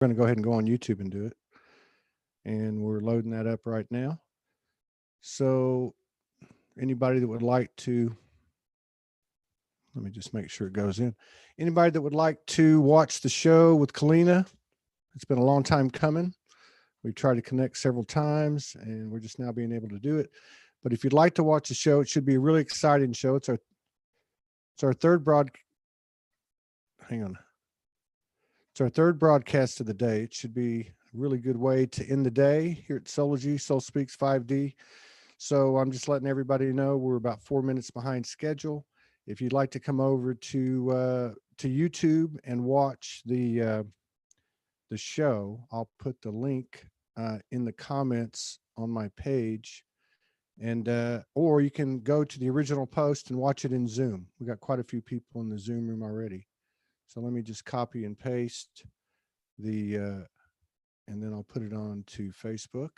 going to go ahead and go on YouTube and do it. And we're loading that up right now. So anybody that would like to, let me just make sure it goes in. Anybody that would like to watch the show with Keleena, it's been a long time coming. We tried to connect several times and we're just now being able to do it. But if you'd like to watch the show, it should be a really exciting show. It's our third It's our third broadcast of the day. It should be a really good way to end the day here at Soulogy, Soul Speaks 5D. So I'm just letting everybody know we're about 4 minutes behind schedule. If you'd like to come over to YouTube and watch the show, I'll put the link in the comments on my page, and or you can go to the original post and watch it in Zoom. We got quite a few people in the Zoom room already. So let me just copy and paste and then I'll put it on to Facebook.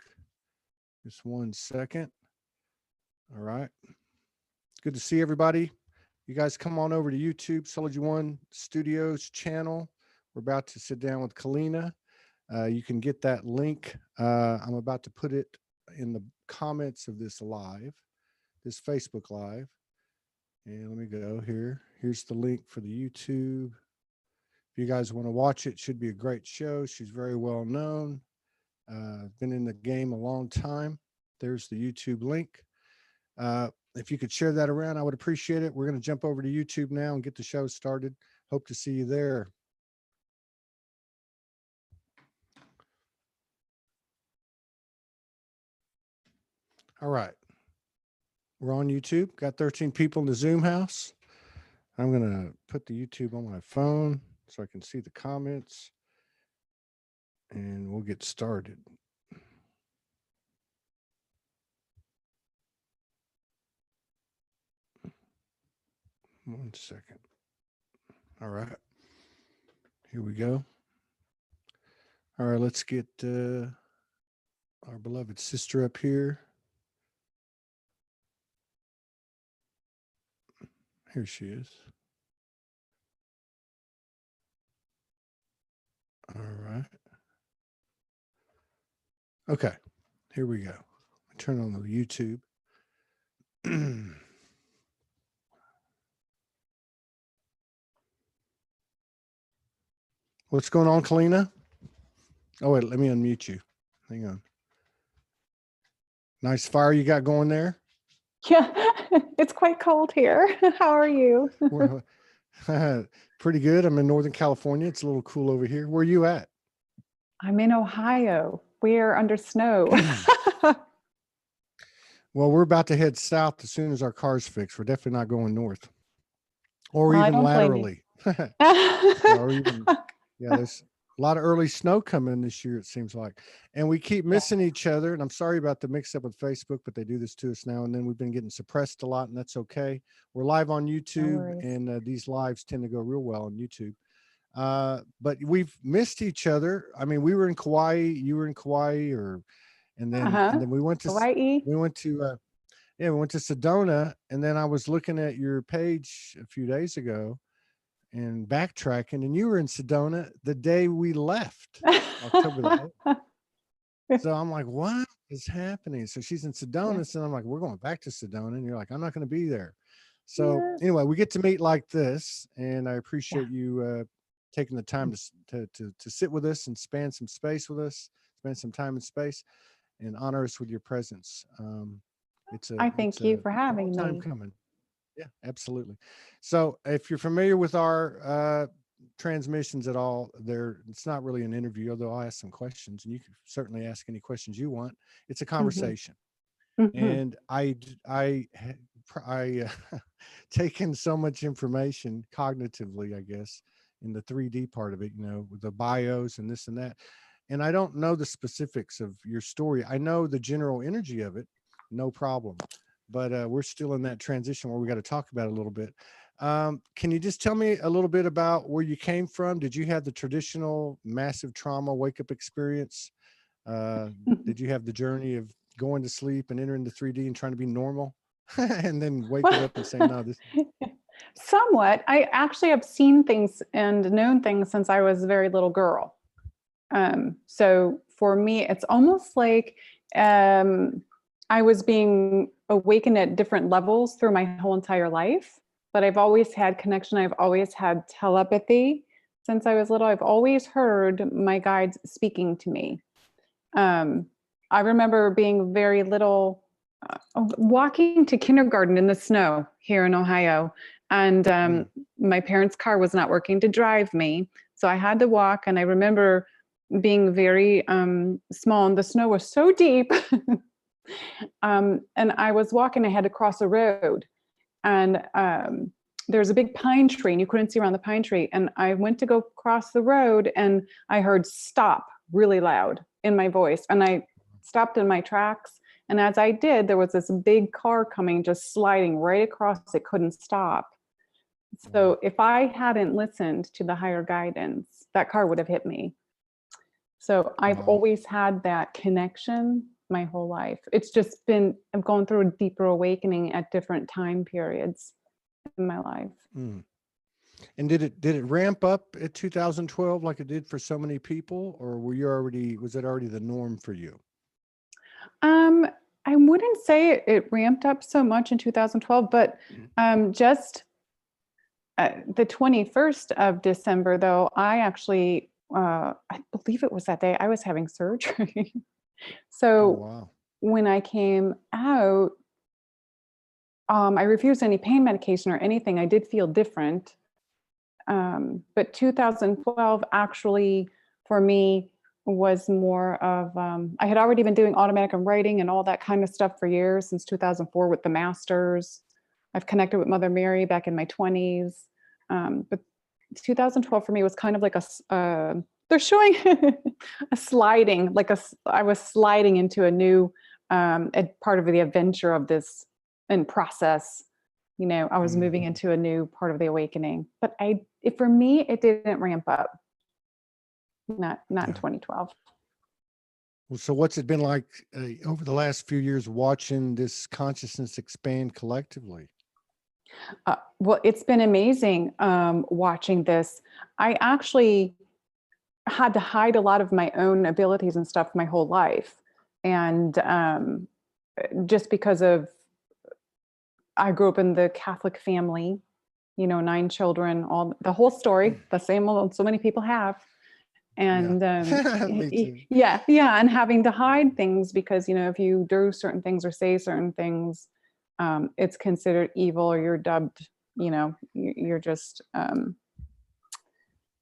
Just 1 second. All right. Good to see everybody. You guys come on over to YouTube, SoulogyOneStudios channel. We're about to sit down with Keleena. You can get that link. I'm about to put it in the comments of this Facebook Live. And let me go here. Here's the link for the YouTube. If you guys want to watch it, should be a great show. She's very well known. Been in the game a long time. There's the YouTube link. If you could share that around, I would appreciate it. We're going to jump over to YouTube now and get the show started. Hope to see you there. All right. We're on YouTube. Got 13 people in the Zoom house. I'm going to put the YouTube on my phone so I can see the comments, and we'll get started. One second. All right. Here we go. All right, let's get our beloved sister up here. Here she is. All right. Okay, here we go. Turn on the YouTube. What's going on, Keleena? Oh, wait, let me unmute you. Hang on. Nice fire you got going there. Yeah, it's quite cold here. How are you? Pretty good. I'm in Northern California. It's a little cool over here. Where are you at? I'm in Ohio. We're under snow. Well, we're about to head south as soon as our car's fixed. We're definitely not going north, or even laterally. Or even, yeah, there's a lot of early snow coming this year, it seems like. And we keep missing each other. And I'm sorry about the mix up with Facebook, but they do this to us now and then. We've been getting suppressed a lot, and that's okay. We're live on YouTube, and these lives tend to go real well on YouTube. But we've missed each other. I mean, we were in Kauai, you were in Kauai, and then we went to Hawaii. We went to Sedona, and then I was looking at your page a few days ago and backtracking, and you were in Sedona the day we left, October the 8th. So I'm like, what is happening? So she's in Sedona, so I'm like, we're going back to Sedona, and you're like, I'm not going to be there. So anyway, we get to meet like this, and I appreciate you taking the time to sit with us and spend some space with us, spend some time and space, and honor us with your presence. I thank you for having me. Time coming. Yeah, absolutely. So if you're familiar with our transmissions at all, it's not really an interview, although I'll ask some questions, and you can certainly ask any questions you want. It's a conversation. And I take in so much information cognitively, I guess, in the 3D part of it, with the bios and this and that. And I don't know the specifics of your story. I know the general energy of it, no problem. But we're still in that transition where we got to talk about it a little bit. Can you just tell me a little bit about where you came from? Did you have the traditional massive trauma wake-up experience? Did you have the journey of going to sleep and entering the 3D and trying to be normal and then waking up and saying, no, this? Somewhat. I actually have seen things and known things since I was a very little girl. So for me, it's almost like I was being awakened at different levels through my whole entire life, but I've always had connection. I've always had telepathy since I was little. I've always heard my guides speaking to me. I remember being very little, walking to kindergarten in the snow here in Ohio. And my parents' car was not working to drive me. So I had to walk. And I remember being very small, and the snow was so deep. And I was walking, I had to cross a road. And there's a big pine tree, and you couldn't see around the pine tree. And I went to go cross the road, and I heard stop really loud in my voice. And I stopped in my tracks. And as I did, there was this big car coming, just sliding right across. It couldn't stop. So if I hadn't listened to the higher guidance, that car would have hit me. So I've always had that connection my whole life. It's just been, I've gone through a deeper awakening at different time periods in my life. And did it ramp up at 2012 like it did for so many people, or was it already the norm for you? I wouldn't say it ramped up so much in 2012, but just the 21st of December, though, I actually, I believe it was that day, I was having surgery. So when I came out, I refused any pain medication or anything. I did feel different. But 2012 actually, for me, was more of, I had already been doing automatic writing and all that kind of stuff for years, since 2004 with the masters. I've connected with Mother Mary back in my 20s. But 2012 for me was kind of like they're showing a sliding, I was sliding into a new part of the adventure of this and process. You know, I was moving into a new part of the awakening. But for me, it didn't ramp up. Not in 2012. Well, so what's it been like over the last few years watching this consciousness expand collectively? Well, it's been amazing watching this. I actually had to hide a lot of my own abilities and stuff my whole life. And just because I grew up in the Catholic family, 9 children, the whole story, the same so many people have. And yeah, and having to hide things because, if you do certain things or say certain things, it's considered evil, or you're dubbed, you're just,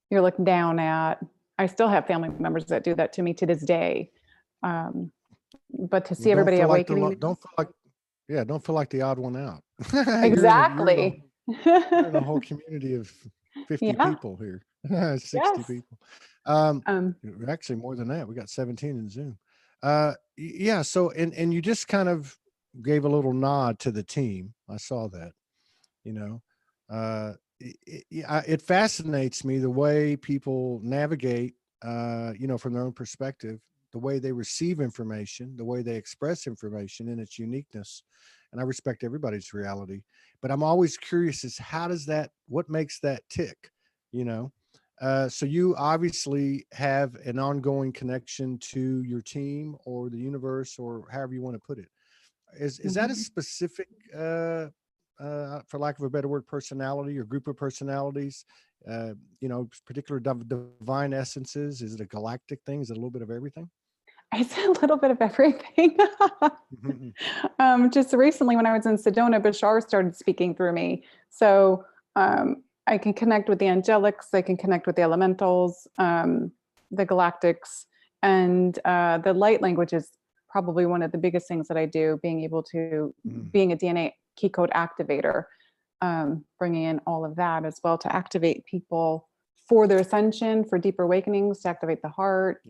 you're looked down at. I still have family members that do that to me to this day. But to see everybody awakening. Don't feel like the odd one out. Exactly. You're in a whole community of 50 people here, 60 people. Actually more than that. We got 17 in Zoom. Yeah. So, and you just kind of gave a little nod to the team. I saw that, it fascinates me the way people navigate, from their own perspective, the way they receive information, the way they express information in its uniqueness. And I respect everybody's reality, but I'm always curious as what makes that tick, so you obviously have an ongoing connection to your team or the universe, or however you want to put it. Is that a specific, for lack of a better word, personality or group of personalities, particular divine essences? Is it a galactic thing? Is it a little bit of everything? It's a little bit of everything. Just recently when I was in Sedona, Bashar started speaking through me. So I can connect with the angelics, I can connect with the elementals, the galactics, and the light language is probably one of the biggest things that I do, being able to, being a DNA key code activator, bringing in all of that as well to activate people for their ascension, for deeper awakenings, to activate the heart,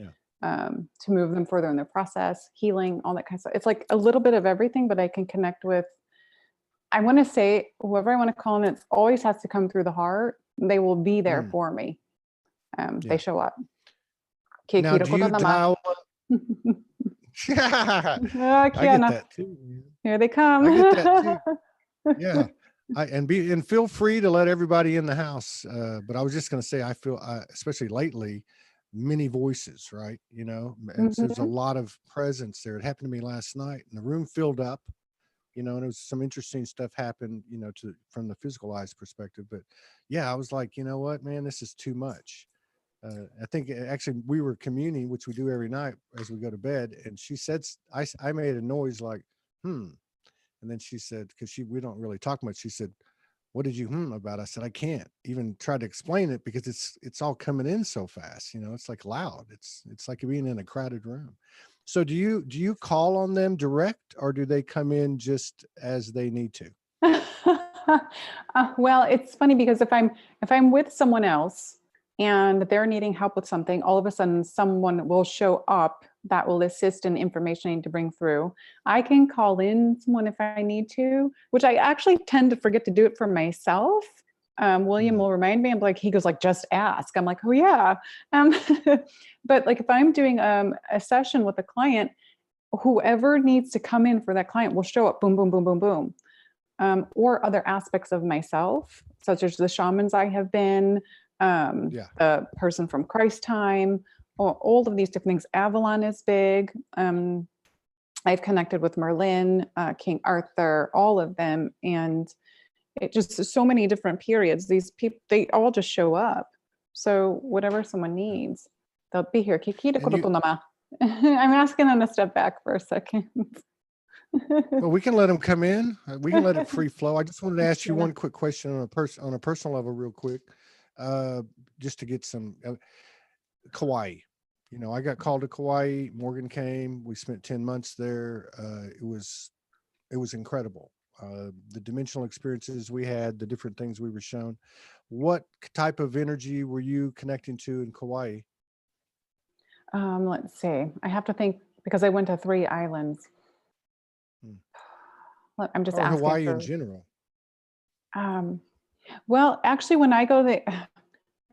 to move them further in their process, healing, all that kind of stuff. It's like a little bit of everything, but I can connect with, I want to say, whoever I want to call them, it always has to come through the heart. They will be there for me. They show up. Now, do you dial I get that too. Here they come. I get that too. Yeah. And feel free to let everybody in the house. But I was just going to say, I feel, especially lately, many voices, right? And so there's a Mhm. lot of presence there. It happened to me last night, and the room filled up. And it was some interesting stuff happened, to from the physical eyes perspective. But yeah, I was like, you know what, man, this is too much. I think actually we were communing, which we do every night as we go to bed, and she said, I made a noise like, hmm, and then she said, because we don't really talk much. She said, "What did you about?" I said, "I can't even try to explain it because it's all coming in so fast. It's like loud. It's like being in a crowded room." So do you call on them direct, or do they come in just as they need to? Well, it's funny because if I'm with someone else and they're needing help with something, all of a sudden someone will show up that will assist in information I need to bring through. I can call in someone if I need to, which I actually tend to forget to do it for myself. William Mm, will remind me. I'm like, he goes like, just ask. I'm like, oh yeah. Um, but like if I'm doing a session with a client, whoever needs to come in for that client will show up. Boom, boom, boom, boom, boom, or other aspects of myself, such as the shamans I have been, yeah. the person from Christ time, all of these different things. Avalon is big. I've connected with Merlin, King Arthur, all of them, and it just so many different periods. These people, they all just show up. So whatever someone Yeah. needs, they'll be here. Kiki de And you, nama. I'm asking them to step back for a second. well, we can let them come in. We can let it free flow. I just wanted to ask you Yeah. one quick question on a personal level, real quick, uh, just to get some Kauai. I got called to Kauai. Morgan came. We spent 10 months there. It was incredible. The dimensional experiences we had, the different things we were shown. What type of energy were you connecting to in Kauai? Let's see. I have to think because I went to 3 islands. Hmm. I'm just Or asking Hawaii in for. general? Um, well, actually, when I go there,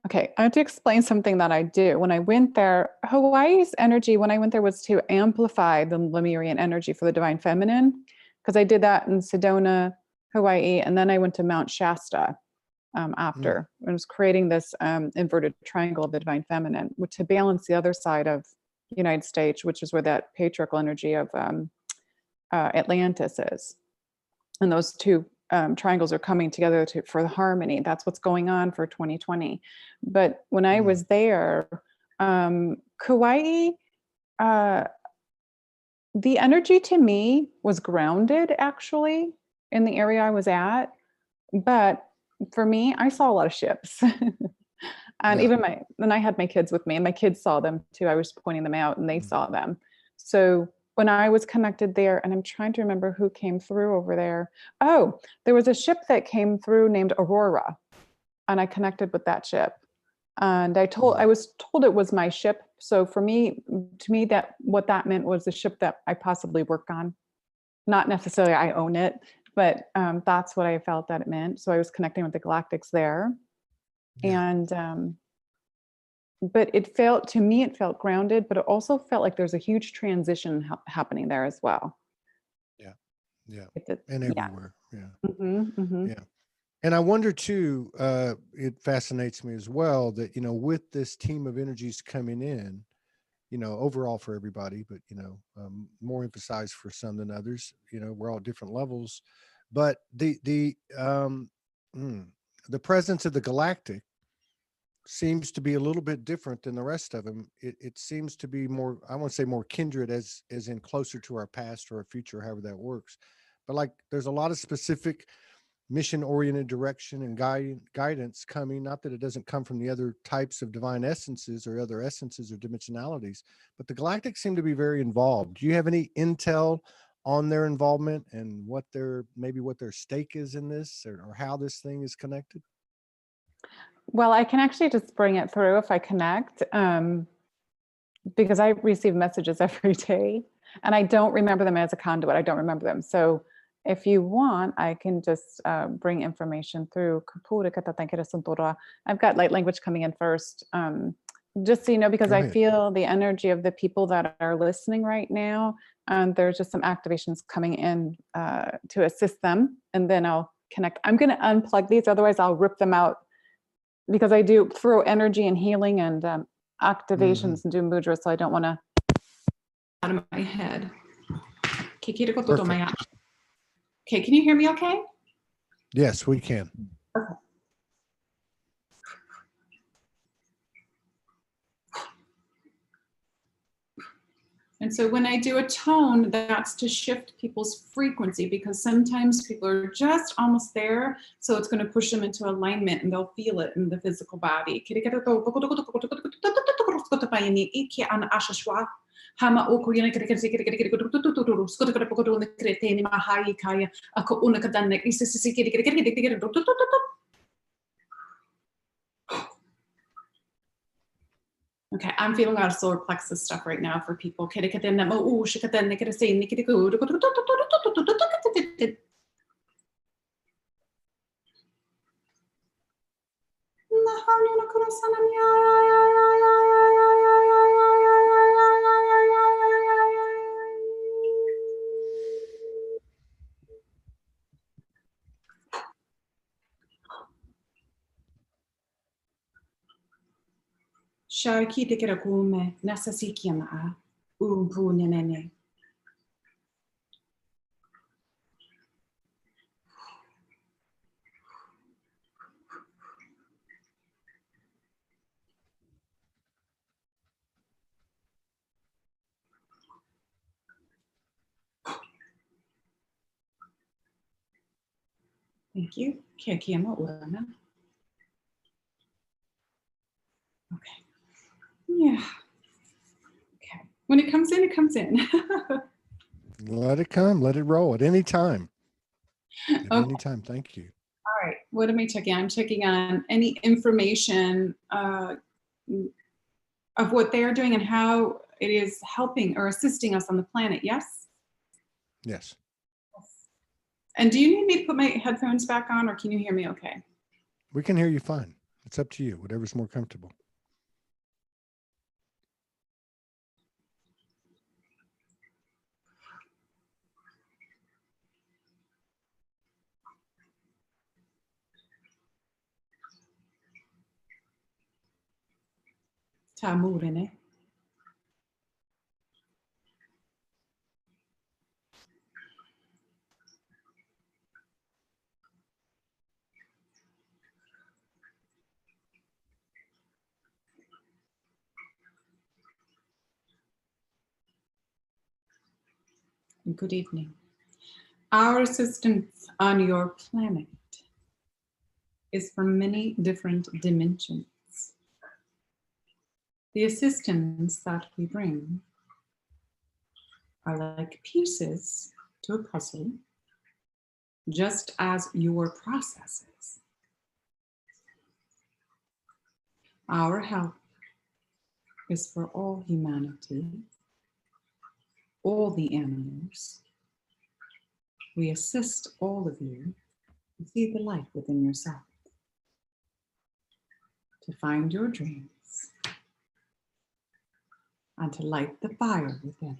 okay, I have to explain something that I do. When I went there, Hawaii's energy, when I went there, was to amplify the Lemurian energy for the divine feminine, because I did that in Sedona, Hawaii, and then I went to Mount Shasta Mm, after. It was creating this inverted triangle of the divine feminine, which to balance the other side of the United States, which is where that patriarchal energy of Atlantis is. And those two triangles are coming together for the harmony. That's what's going on for 2020. But when I mm, was there, Kauai, uh, the energy to me was grounded actually in the area I was at. But for me, I saw a lot of ships. And yeah. even then I had my kids with me and my kids saw them too. I was pointing them out and they Mm, saw them. So when I was connected there, and I'm trying to remember who came through over there. Oh, there was a ship that came through named Aurora, and I connected with that ship. And I mm, was told it was my ship. So for me, to me, that what that meant was the ship that I possibly work on. Not necessarily I own it, but that's what I felt that it meant. So I was connecting with the galactics there. yeah. And but it felt to me it felt grounded, but it also felt like there's a huge transition happening there as well. Yeah. Yeah. And Yeah. everywhere. Yeah. Hmm, hmm. Yeah. And I wonder too, it fascinates me as well that, with this team of energies coming in, overall for everybody, but, more emphasized for some than others, we're all different levels, but mm, the presence of the galactic seems to be a little bit different than the rest of them. It seems to be more, I want to say more kindred, as in closer to our past or our future, however that works. But like, there's a lot of specific mission oriented direction and guidance coming. Not that it doesn't come from the other types of divine essences or other essences or dimensionalities, but the galactics seem to be very involved. Do you have any intel on their involvement and what their stake is in this, or how this thing is connected? Well, I can actually just bring it through if I connect, because I receive messages every day, and I don't remember them as a conduit. I don't remember them. So if you want, I can just bring information through. I've got light language coming in first. Just so you know, because Go I ahead. feel the energy of the people that are listening right now. And there's just some activations coming in to assist them. And then I'll connect. I'm going to unplug these, otherwise, I'll rip them out because I do throw energy and healing and activations and do mudras, so I don't want to. Out of my head. Perfect. Okay, can you hear me okay? Yes, we can. Okay. And so when I do a tone, that's to shift people's frequency, because sometimes people are just almost there. So it's going to push them into alignment and they'll feel it in the physical body. Okay, I'm feeling a lot of solar plexus stuff right now for people. Sharki de keragume, nasasikiana, umpu nenene. Thank you. Kekiama urana. Okay. Yeah. Okay. When it comes in, it comes in. Let it come. Let it roll at any time. At Okay. any time. Thank you. All right. What am I checking? I'm checking on any information of what they are doing and how it is helping or assisting us on the planet. Yes? Yes. And do you need me to put my headphones back on, or can you hear me okay? We can hear you fine. It's up to you. Whatever's more comfortable. Tamurene. Good evening. Our assistance on your planet is from many different dimensions. The assistance that we bring are like pieces to a puzzle, just as your processes. Our help is for all humanity, all the animals. We assist all of you to see the light within yourself, to find your dreams, and to light the fire within.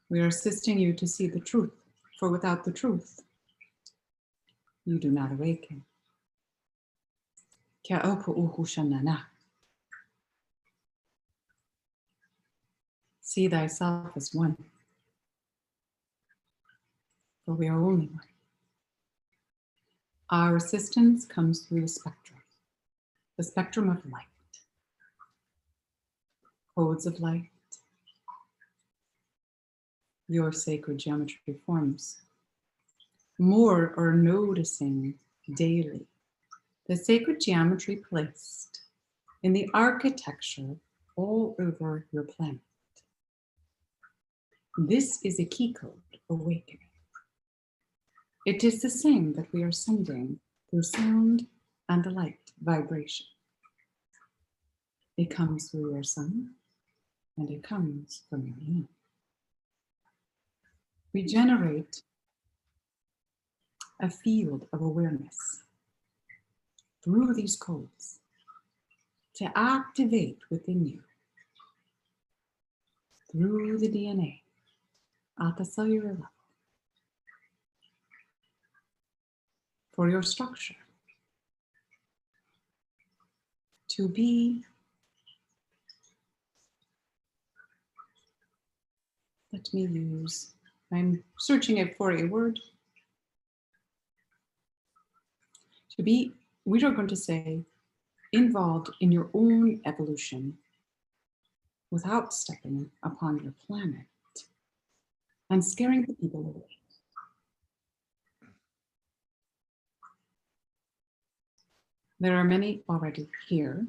We are assisting you to see the truth, for without the truth, you do not awaken. See thyself as one, for we are only one. Our assistance comes through the spectrum of light, codes of light, your sacred geometry forms. More are noticing daily the sacred geometry placed in the architecture all over your planet. This is a key code awakening. It is the same that we are sending through sound and the light vibration. It comes through your sun and it comes from your moon. We generate a field of awareness through these codes to activate within you through the DNA at the cellular level for your structure To be, let me use, I'm searching it for a word. To be, we are going to say, involved in your own evolution without stepping upon your planet and scaring the people away. There are many already here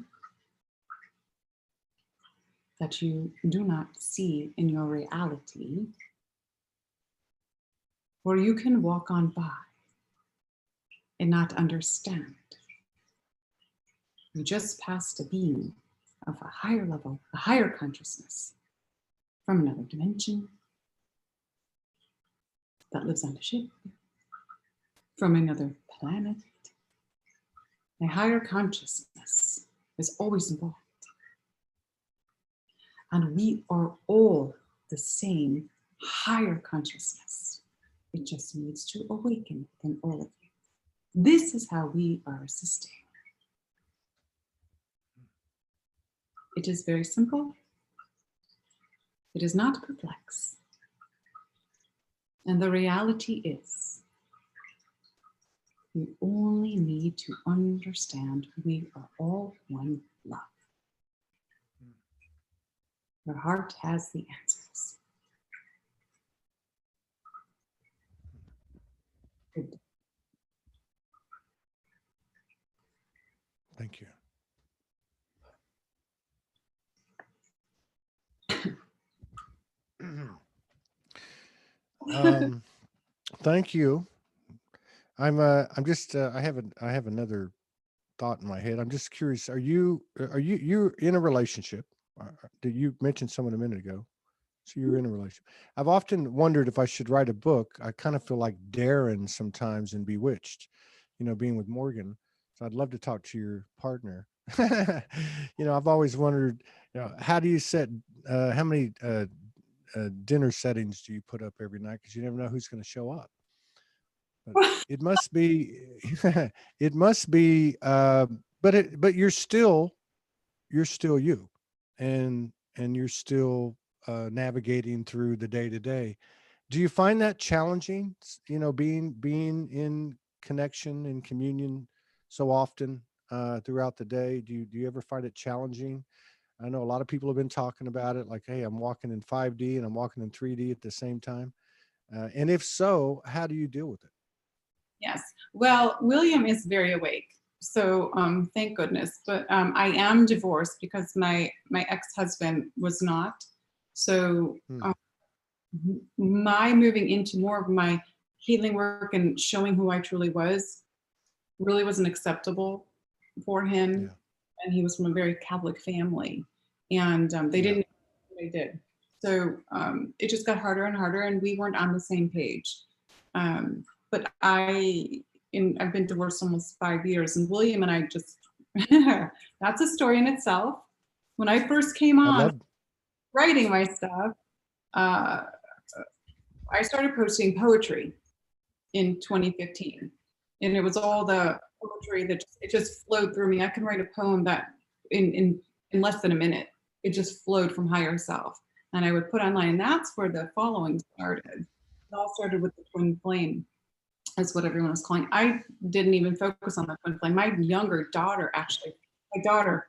that you do not see in your reality, or you can walk on by and not understand. You just passed a being of a higher level, a higher consciousness from another dimension that lives on a ship, from another planet. A higher consciousness is always involved. And we are all the same higher consciousness. It just needs to awaken within all of you. This is how we are assisting. It is very simple. It is not complex. And the reality is, we only need to understand we are all one love. Your heart has the answers. Good. Thank you. Thank you. I'm just I have another thought in my head. I'm just curious. You're in a relationship? Did you mention someone a minute ago? So you're in a relationship. I've often wondered if I should write a book. I kind of feel like Darren sometimes in Bewitched, being with Morgan. So I'd love to talk to your partner. I've always wondered, how do you set, how many dinner settings do you put up every night? Because you never know who's going to show up. But it must be, it must be, but you're still you, and you're still navigating through the day to day. Do you find that challenging? Being in connection and communion so often throughout the day. Do you ever find it challenging? I know a lot of people have been talking about it, like, hey, I'm walking in 5D and I'm walking in 3D at the same time. And if so, how do you deal with it? Yes. Well, William is very awake. So thank goodness. But I am divorced because my ex-husband was not. So my moving into more of my healing work and showing who I truly was really wasn't acceptable for him. Yeah. And he was from a very Catholic family. And they didn't know what they did. So it just got harder and harder, and we weren't on the same page. But I've been divorced almost 5 years, and William and I just, that's a story in itself. When I first came on writing my stuff, I started posting poetry in 2015. And it was all the poetry that it just flowed through me. I can write a poem that in less than a minute, it just flowed from higher self. And I would put online, and that's where the following started. It all started with the twin flame. That's what everyone was calling. I didn't even focus on the twin flame. My younger daughter, actually,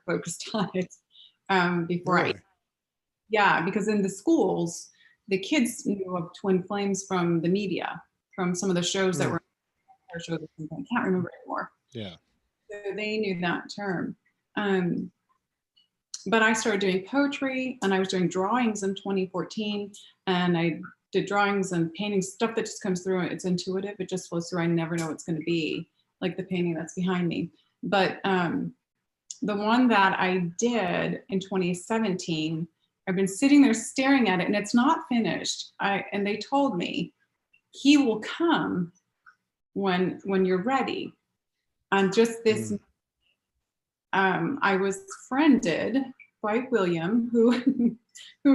focused on it before Really? because in the schools, the kids knew of twin flames from the media, from some of the shows that were I can't remember anymore. Yeah. So they knew that term. But I started doing poetry, and I was doing drawings in 2014, and I did drawings and paintings, stuff that just comes through. It's intuitive. It just flows through. I never know what's going to be, like the painting that's behind me. But the one that I did in 2017, I've been sitting there staring at it, and it's not finished. And they told me, he will come when you're ready. And just this, I was friended by William, who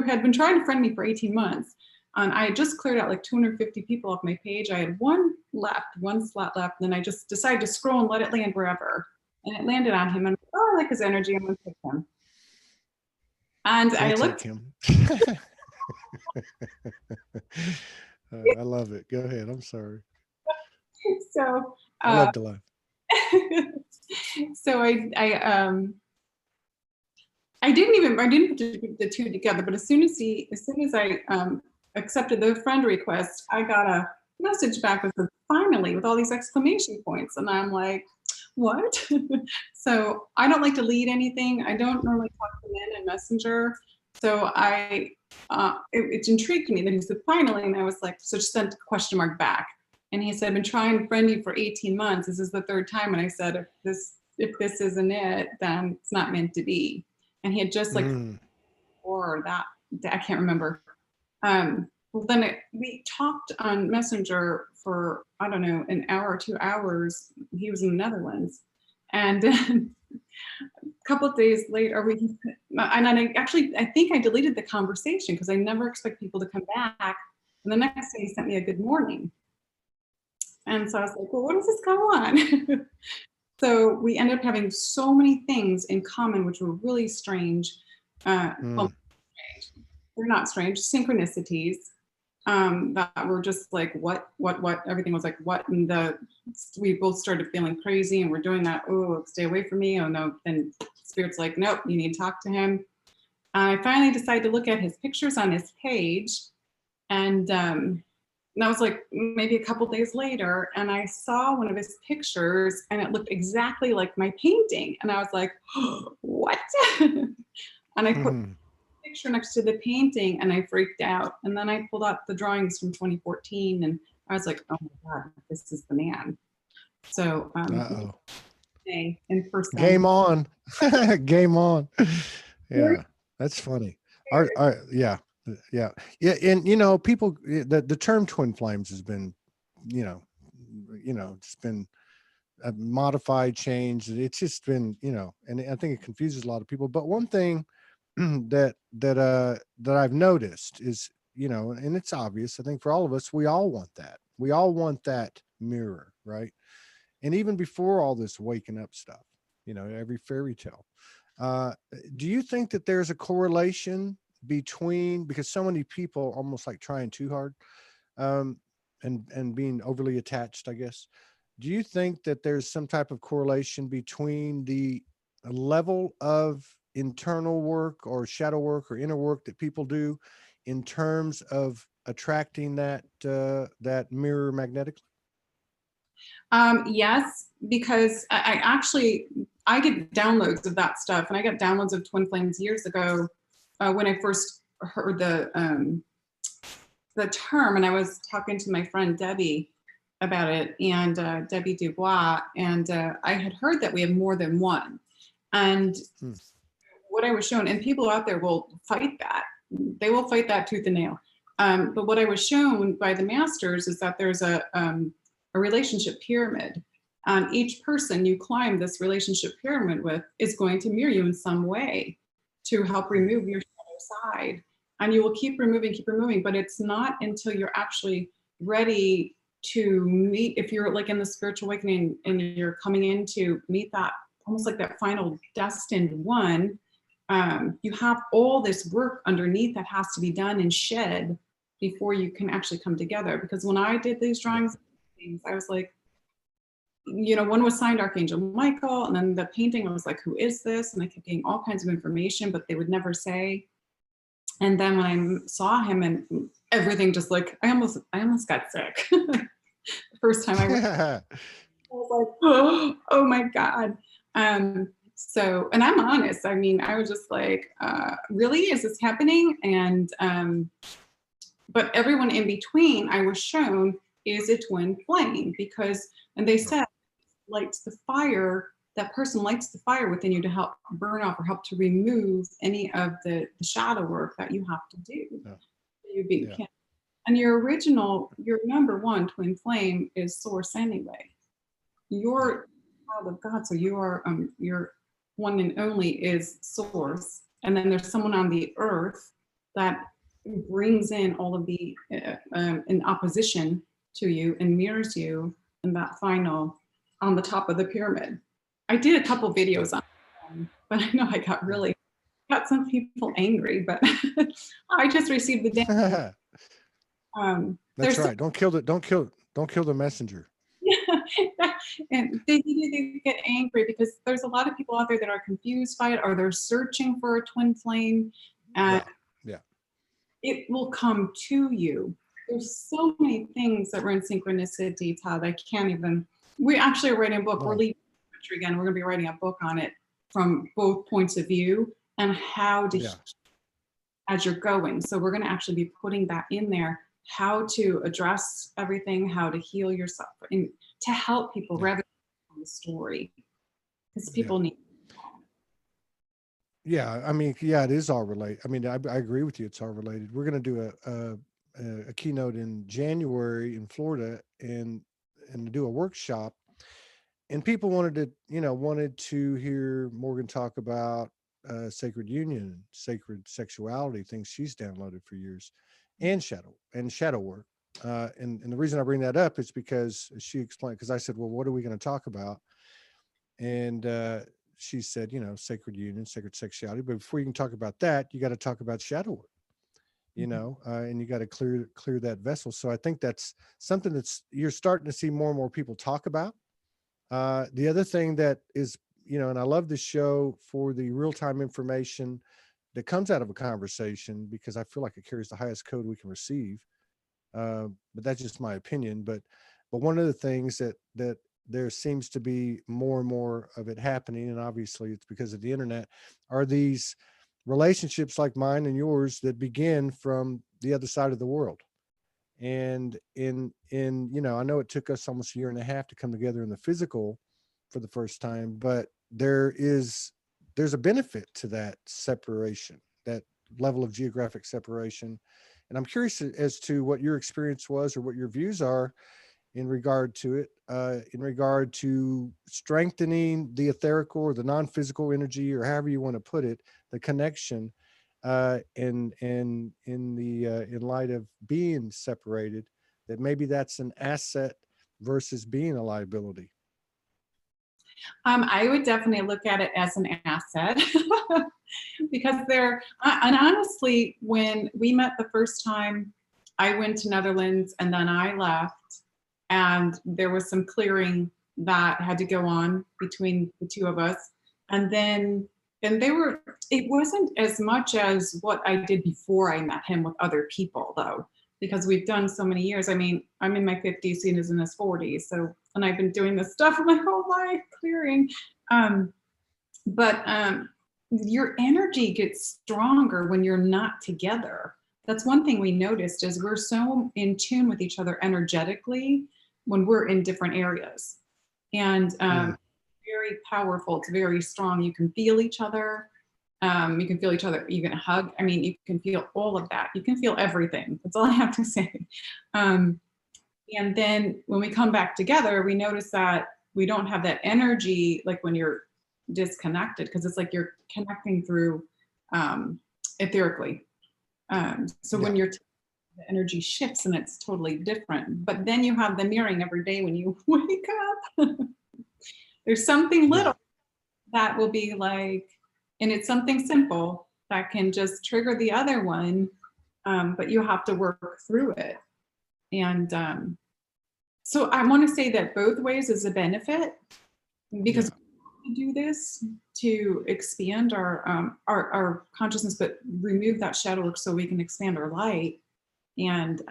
had been trying to friend me for 18 months. And I had just cleared out like 250 people off my page. I had one slot left. And then I just decided to scroll and let it land wherever. and it landed on him. And oh, I like his energy. I'm going to pick him. And I Can't looked. take him. I love it. Go ahead. I'm sorry. So I love to laugh. so I didn't put the two together, but as soon as I accepted the friend request, I got a message back with finally with all these exclamation points, and I'm like, what? So I don't like to lead anything. I don't normally talk to men in Messenger. So it intrigued me that he said finally, and I was like, so just sent a question mark back. And he said, I've been trying to friend you for 18 months. This is the third time. And I said, if this isn't it, then it's not meant to be. And he had just like, or that, I can't remember. Well, then we talked on Messenger for, I don't know, an hour or 2 hours. He was in the Netherlands. And then a couple of days later, I think I deleted the conversation because I never expect people to come back. And the next day he sent me a good morning. And so I was like, well, what does this go on? So we ended up having so many things in common, which were really strange. Well, they're not strange, synchronicities that were just like, what, everything was like, what, and we both started feeling crazy and we're doing that, oh, stay away from me, oh no, then Spirit's like, nope, you need to talk to him. I finally decided to look at his pictures on his page, and that was like maybe a couple days later, and I saw one of his pictures and it looked exactly like my painting. And I was like, oh, what? And I put the picture next to the painting and I freaked out. And then I pulled out the drawings from 2014 and I was like, oh my God, this is the man. So in person. Game on. Game on. Yeah, that's funny. Yeah. And you know, people, the term twin flames has been, it's been a modified, changed. It's just been, and I think it confuses a lot of people. But one thing that I've noticed is, and it's obvious, I think for all of us, we all want that. We all want that mirror, right? And even before all this waking up stuff, every fairy tale. Do you think that there's a correlation between, because so many people almost like trying too hard and being overly attached, I guess. Do you think that there's some type of correlation between the level of internal work or shadow work or inner work that people do in terms of attracting that mirror magnetically? Yes, because I get downloads of that stuff, and I got downloads of twin flames years ago when I first heard the term, and I was talking to my friend Debbie about it, and Debbie Dubois, and I had heard that we have more than one, and what I was shown, and people out there will fight that. They will fight that tooth and nail. But what I was shown by the masters is that there's a relationship pyramid. Each person you climb this relationship pyramid with is going to mirror you in some way to help remove your shadow side. And you will keep removing, but it's not until you're actually ready to meet, if you're like in the spiritual awakening and you're coming in to meet that, almost like that final destined one, you have all this work underneath that has to be done and shed before you can actually come together. Because when I did these drawings, I was like, one was signed Archangel Michael, and then the painting, I was like, who is this? And I kept getting all kinds of information, but they would never say. And then when I saw him, and everything just like, I almost got sick. The first time I was like, oh my God. So, and I'm honest, I mean, I was just like, really, is this happening? And, but everyone in between, I was shown, is a twin flame, because, and they said, lights the fire, that person lights the fire within you to help burn off or help to remove any of the shadow work that you have to do. And your number one twin flame is source anyway. You're child of God, so you are your one and only is source, and then there's someone on the earth that brings in all of the in opposition to you and mirrors you in that final on the top of the pyramid. I did a couple videos on but I know I got some people angry, but I just received the damn. That's There's right. Don't kill the messenger. yeah, and they get angry because there's a lot of people out there that are confused by it, or they're searching for a twin flame, and Yeah. it will come to you. There's so many things that were in synchronicity, Todd. I can't even. We actually are writing a book. We're Wow. leaving the country again. We're going to be writing a book on it from both points of view and how to Yeah. as you're going. So we're going to actually be putting that in there, how to address everything, how to heal yourself, and to help people Yeah. rather than the story, because people need. Yeah, I mean, yeah, it is all related. I mean, I agree with you. It's all related. We're going to do a keynote in January in Florida and do a workshop. And people wanted to hear Morgan talk about sacred union, sacred sexuality, things she's downloaded for years, and shadow work. And the reason I bring that up is because she explained, because I said, well, what are we going to talk about? And she said, sacred union, sacred sexuality. But before you can talk about that, you got to talk about shadow work, and you got to clear that vessel. So I think that's something that's you're starting to see more and more people talk about. The other thing that is, and I love this show for the real-time information that comes out of a conversation, because I feel like it carries the highest code we can receive. But that's just my opinion. But one of the things that there seems to be more and more of it happening, and obviously it's because of the internet, are these relationships like mine and yours that begin from the other side of the world. And I know it took us almost a year and a half to come together in the physical for the first time, but there's a benefit to that separation, that level of geographic separation. And I'm curious as to what your experience was, or what your views are in regard to it, in regard to strengthening the etherical or the non-physical energy, or however you want to put it, the connection, and in light of being separated, that maybe that's an asset versus being a liability. I would definitely look at it as an asset because and honestly, when we met the first time, I went to Netherlands and then I left, and there was some clearing that had to go on between the two of us. And it wasn't as much as what I did before I met him with other people, though, because we've done so many years. I mean, I'm in my 50s, he is in his 40s. So, and I've been doing this stuff my whole life, clearing. But your energy gets stronger when you're not together. That's one thing we noticed, is we're so in tune with each other energetically when we're in different areas. And very powerful. It's very strong. You can feel each other. You can feel each other. You can hug. I mean, you can feel all of that. You can feel everything. That's all I have to say. And then when we come back together, we notice that we don't have that energy like when you're disconnected, because it's like you're connecting through etherically. When you're the energy shifts and it's totally different. But then you have the mirroring every day when you wake up. There's something little that will be like, and it's something simple that can just trigger the other one, but you have to work through it. And so I want to say that both ways is a benefit, because we do this to expand our consciousness, but remove that shadow work so we can expand our light. And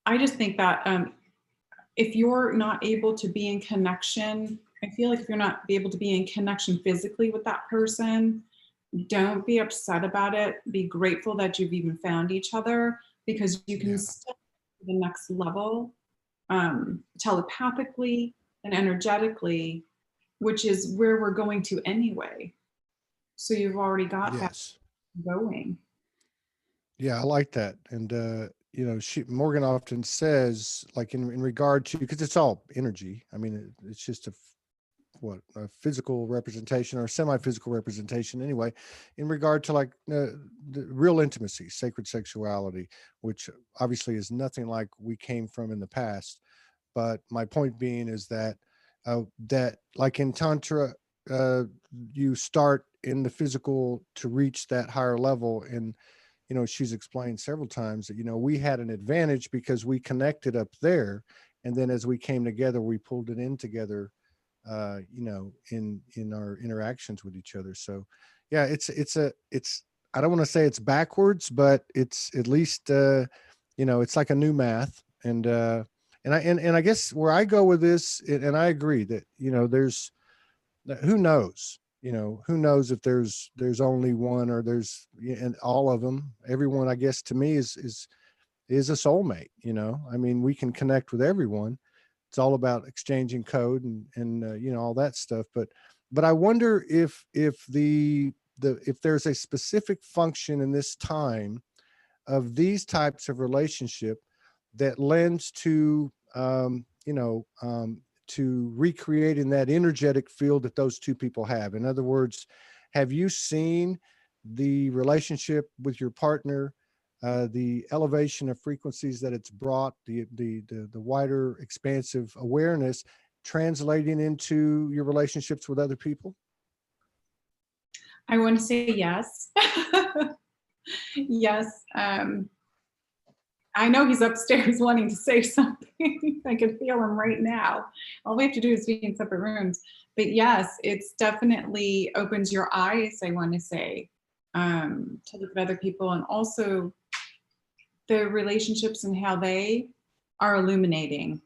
I just think that if you're not able to be in connection, I feel like if you're not able to be in connection physically with that person, don't be upset about it. Be grateful that you've even found each other, because you can step to the next level telepathically and energetically, which is where we're going to anyway. So you've already got that going. Yeah, I like that. And Morgan often says, like in regard to, because it's all energy. I mean, it's just a physical representation or semi-physical representation anyway, in regard to like the real intimacy, sacred sexuality, which obviously is nothing like we came from in the past. But my point being is that that like in Tantra, you start in the physical to reach that higher level. And, you know, she's explained several times that, you know, we had an advantage because we connected up there. And then as we came together, we pulled it in together, you know, in our interactions with each other. So yeah, it's, I don't want to say it's backwards, but it's at least, you know, it's like a new math. And I guess where I go with this, and I agree that, you know, there's, who knows, you know, who knows if there's only one, or there's, and all of them, everyone, I guess, to me is a soulmate. You know, I mean, we can connect with everyone. It's all about exchanging code and you know, all that stuff. But I wonder if if there's a specific function in this time of these types of relationship that lends to, you know, to recreating that energetic field that those two people have. In other words, have you seen the relationship with your partner, the elevation of frequencies that it's brought, the wider expansive awareness translating into your relationships with other people? I want to say yes. Yes. I know he's upstairs wanting to say something. I can feel him right now. All we have to do is be in separate rooms. But yes, it's definitely opens your eyes, I want to say, to look at other people, and also the relationships and how they are illuminating.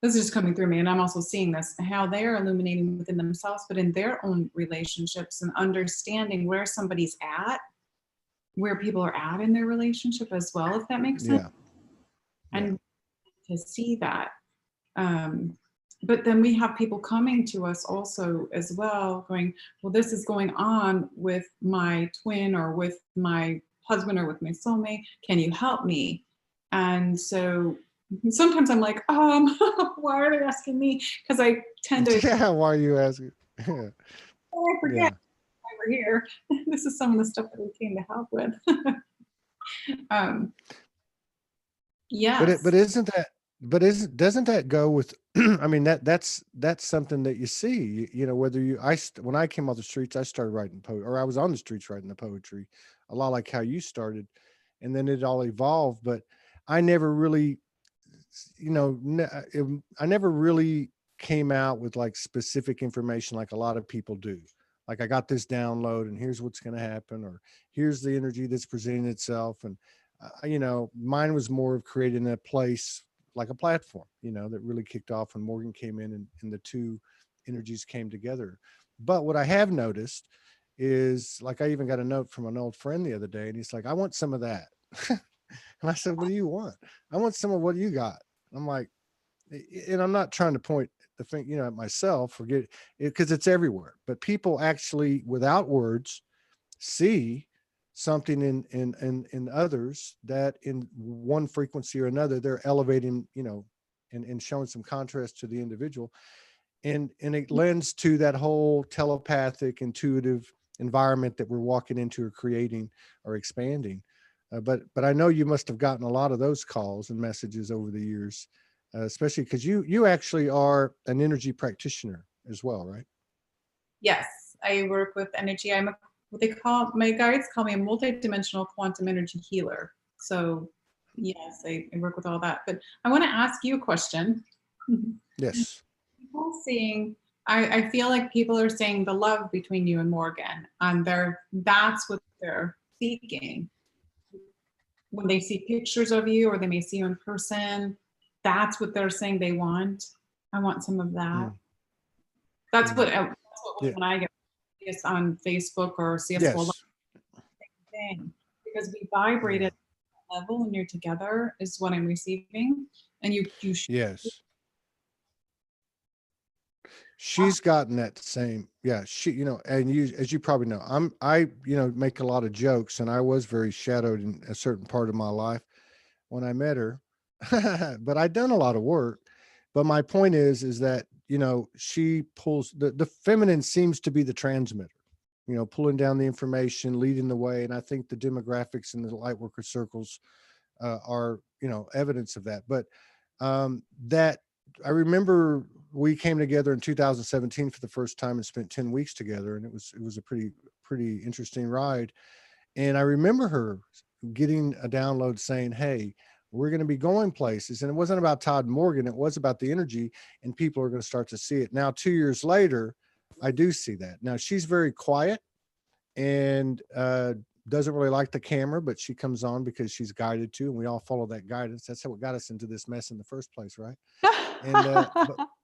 This is just coming through me, and I'm also seeing this, how they are illuminating within themselves, but in their own relationships, and understanding where somebody's at, where people are at in their relationship as well, if that makes sense. Yeah. And to see that. But then we have people coming to us also as well, going, well, this is going on with my twin, or with my husband, or with my soulmate. Can you help me? And so sometimes I'm like, why are they asking me? Because I tend to, Yeah, why are you asking? Yeah. oh, I forget why we're here. This is some of the stuff that we came to help with. Yes. But isn't that, doesn't that go with, I mean, that's something that you see, you know, whether you, when I came off the streets, I started writing poetry, or I was on the streets writing the poetry, a lot like how you started, and then it all evolved. But I never really, you know, I never really came out with like specific information like a lot of people do. Like, I got this download and here's what's going to happen, or here's the energy that's presenting itself. And, you know, mine was more of creating a place, like a platform, you know, that really kicked off when Morgan came in, and the two energies came together. But what I have noticed is, like, I even got a note from an old friend the other day, and he's like, I want some of that. And I said, what do you want? I want some of what you got. I'm like, and I'm not trying to point the thing, you know, at myself, or get it, because it's everywhere. But people actually, without words, see something in others, that in one frequency or another, they're elevating, you know, and showing some contrast to the individual. And it lends to that whole telepathic, intuitive environment that we're walking into, or creating, or expanding. But I know you must have gotten a lot of those calls and messages over the years, especially because you actually are an energy practitioner as well, right? Yes, I work with energy. I'm what they call, my guides call me a multidimensional quantum energy healer. So yes, I work with all that. But I want to ask you a question. Yes. People saying, I feel like people are saying the love between you and Morgan, and that's what they're seeking. When they see pictures of you, or they may see you in person, that's what they're saying they want. I want some of that. That's what, Yeah. when I get this on Facebook or see us Yes. thing, because we vibrate at that level when you're together, is what I'm receiving. And you Yes. She's gotten that same, yeah, she, you know, and you, as you probably know, I, you know, make a lot of jokes, and I was very shadowed in a certain part of my life when I met her. But I'd done a lot of work. But my point is that, you know, she pulls, the feminine seems to be the transmitter, you know, pulling down the information, leading the way. And I think the demographics in the light worker circles are, you know, evidence of that. But that, I remember we came together in 2017 for the first time and spent 10 weeks together. And it was a pretty interesting ride. And I remember her getting a download saying, hey, we're going to be going places. And it wasn't about Todd Morgan. It was about the energy, and people are going to start to see it. Now, 2 years later, I do see that. Now, she's very quiet and doesn't really like the camera, but she comes on because she's guided to, and we all follow that guidance. That's what got us into this mess in the first place, right? And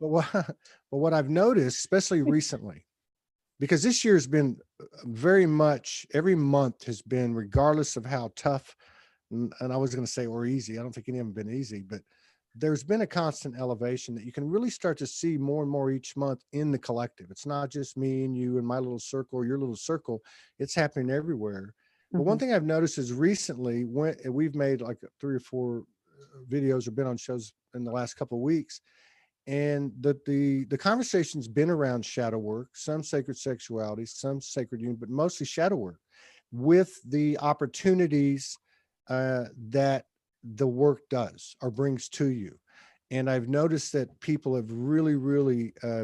but what I've noticed, especially recently, because this year has been very much, every month has been, regardless of how tough, and I was going to say or easy, I don't think any of them have been easy, but there's been a constant elevation that you can really start to see more and more each month in the collective. It's not just me and you and my little circle or your little circle. It's happening everywhere. But one thing I've noticed is recently, when we've made like 3 or 4 videos or been on shows in the last couple of weeks, and the conversation's been around shadow work, some sacred sexuality, some sacred union, but mostly shadow work, with the opportunities that the work does or brings to you. And I've noticed that people have really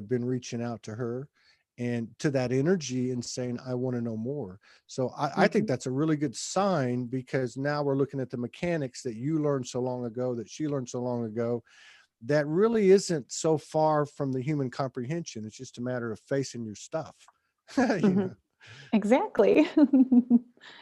been reaching out to her and to that energy and saying, I want to know more. So I think that's a really good sign, because now we're looking at the mechanics that you learned so long ago, that she learned so long ago, that really isn't so far from the human comprehension. It's just a matter of facing your stuff. You know? Exactly.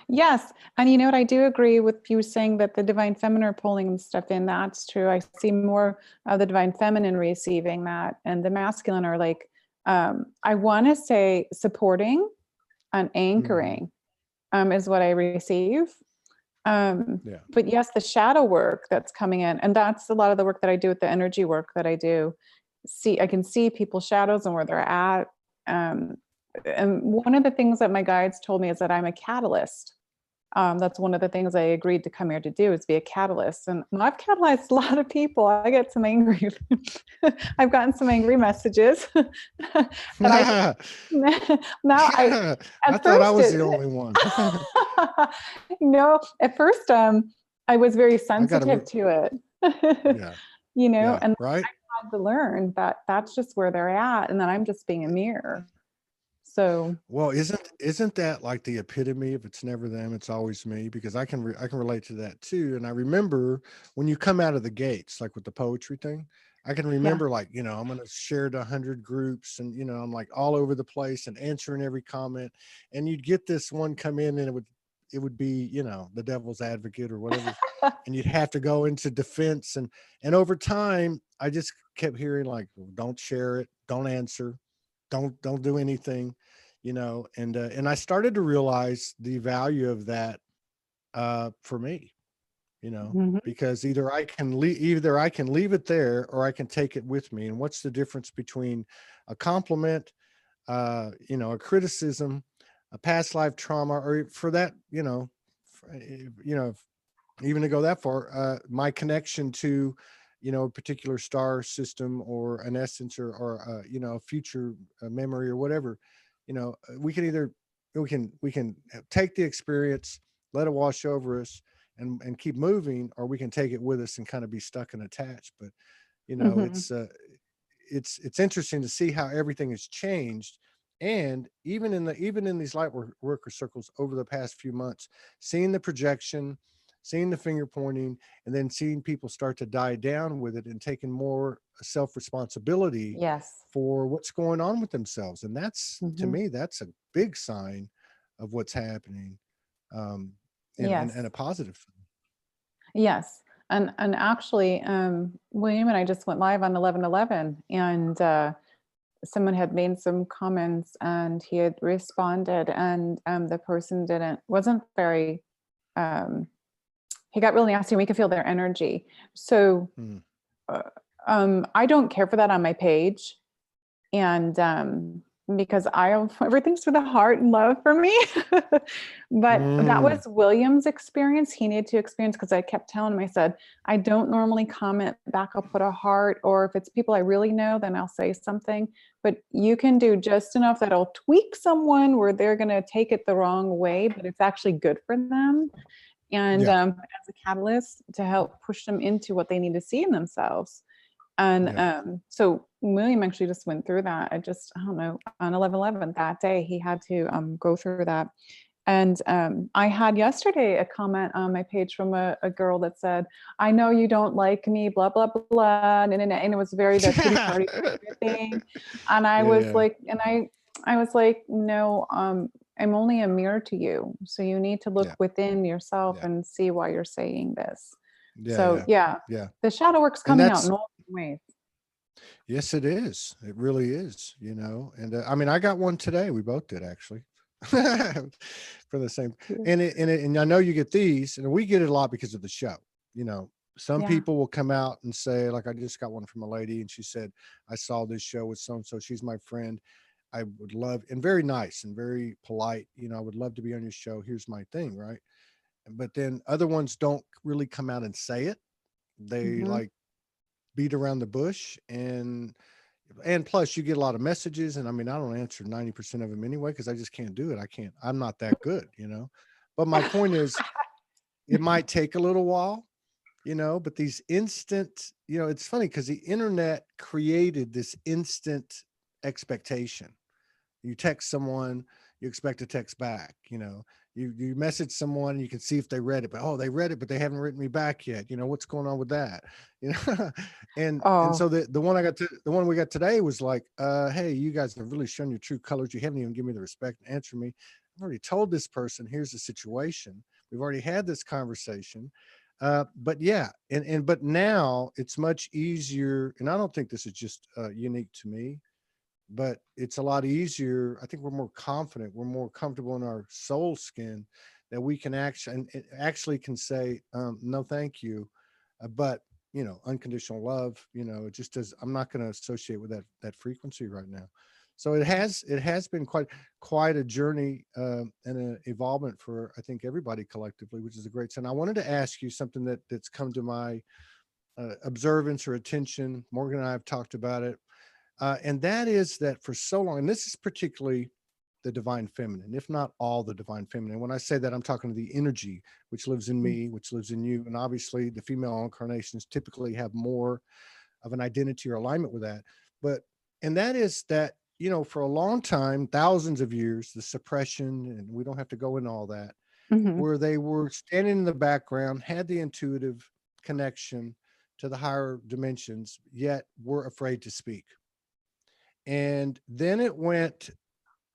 Yes. And you know what? I do agree with you saying that the divine feminine are pulling stuff in. That's true. I see more of the divine feminine receiving that, and the masculine are like, I want to say supporting and anchoring is what I receive. But yes, the shadow work that's coming in, and that's a lot of the work that I do with the energy work that I do. I can see people's shadows and where they're at. And one of the things that my guides told me is that I'm a catalyst. That's one of the things I agreed to come here to do, is be a catalyst. And I've catalyzed a lot of people. I get some angry, I've gotten some angry messages. Now I thought I was the only one. No, at first, I was very sensitive to it. You know, and right. I had to learn that that's just where they're at, and then I'm just being a mirror. So, well, isn't that like the epitome of it's never them, it's always me? Because I can relate to that too. And I remember when you come out of the gates, like with the poetry thing, I can remember like, you know, I'm going to share to 100 groups, and, you know, I'm like all over the place and answering every comment, and you'd get this one come in, and it would be, you know, the devil's advocate or whatever. And you'd have to go into defense. And over time, I just kept hearing like, well, don't share it, don't answer, don't do anything, you know. And I started to realize the value of that for me, you know, because either I can leave it there, or I can take it with me. And what's the difference between a compliment, you know, a criticism, a past life trauma, or for that, you know, even to go that far, my connection to, you know, a particular star system or an essence, or you know, a future memory or whatever. You know, we can take the experience, let it wash over us, and keep moving, or we can take it with us and kind of be stuck and attached. But, you know, it's interesting to see how everything has changed. And even in these light worker circles over the past few months, seeing the projection, seeing the finger pointing, and then seeing people start to die down with it and taking more self-responsibility for what's going on with themselves. And that's, to me, that's a big sign of what's happening, and a positive thing. Yes. And actually, William and I just went live on 11/11, and someone had made some comments, and he had responded, and the person wasn't very, he got really nasty, and we could feel their energy. So I don't care for that on my page. And because everything's for the heart and love for me. But that was William's experience. He needed to experience, because I kept telling him, I said, I don't normally comment back. I'll put a heart, or if it's people I really know, then I'll say something. But you can do just enough that'll tweak someone where they're going to take it the wrong way, but it's actually good for them. And as a catalyst to help push them into what they need to see in themselves. And Yeah. so William actually just went through that. I don't know, on 11/11 that day, he had to go through that. And I had yesterday a comment on my page from a girl that said, I know you don't like me, blah, blah, blah. And it was very the pity party thing. And I was Yeah. like, I was like, no, I'm only a mirror to you. So you need to look Yeah. within yourself Yeah. and see why you're saying this. Yeah. So Yeah. yeah, Yeah. the shadow work's And coming out that's, in all ways. yes, it is. It really is, you know. And I mean, I got one today. We both did actually. For the same. And I know you get these, and we get it a lot because of the show. You know, some Yeah. people will come out and say, like, I just got one from a lady, and she said, I saw this show with so and so. She's my friend. I would love, and very nice and very polite. You know, I would love to be on your show. Here's my thing, right? But then other ones don't really come out and say it. They Mhm. like beat around the bush, and plus you get a lot of messages, and I mean, I don't answer 90% of them anyway because I just can't do it. I'm not that good, you know. But my point is, it might take a little while, you know, but these instant, you know, it's funny because the internet created this instant expectation. You text someone, you expect a text back, you know. You message someone, you can see if they read it, but oh, they read it, but they haven't written me back yet. You know, what's going on with that? You know, and Oh, so the one the one we got today was like, hey, you guys have really shown your true colors. You haven't even given me the respect to answer me. I've already told this person, here's the situation. We've already had this conversation. But yeah, but now it's much easier, and I don't think this is just unique to me, but it's a lot easier. I think we're more confident, we're more comfortable in our soul skin, that we can actually can say, no thank you, but you know, unconditional love, you know, it just does. I'm not going to associate with that frequency right now. So it has been quite a journey, and an evolvement for, I think, everybody collectively, which is a great sign. I wanted to ask you something that's come to my observance or attention. Morgan and I have talked about it, and that is that for so long, and this is particularly the divine feminine, if not all the divine feminine. When I say that, I'm talking to the energy which lives in me, which lives in you. And obviously, the female incarnations typically have more of an identity or alignment with that. But, and that is that, you know, for a long time, thousands of years, the suppression, and we don't have to go into all that, mhm. where they were standing in the background, had the intuitive connection to the higher dimensions, yet were afraid to speak. And then it went,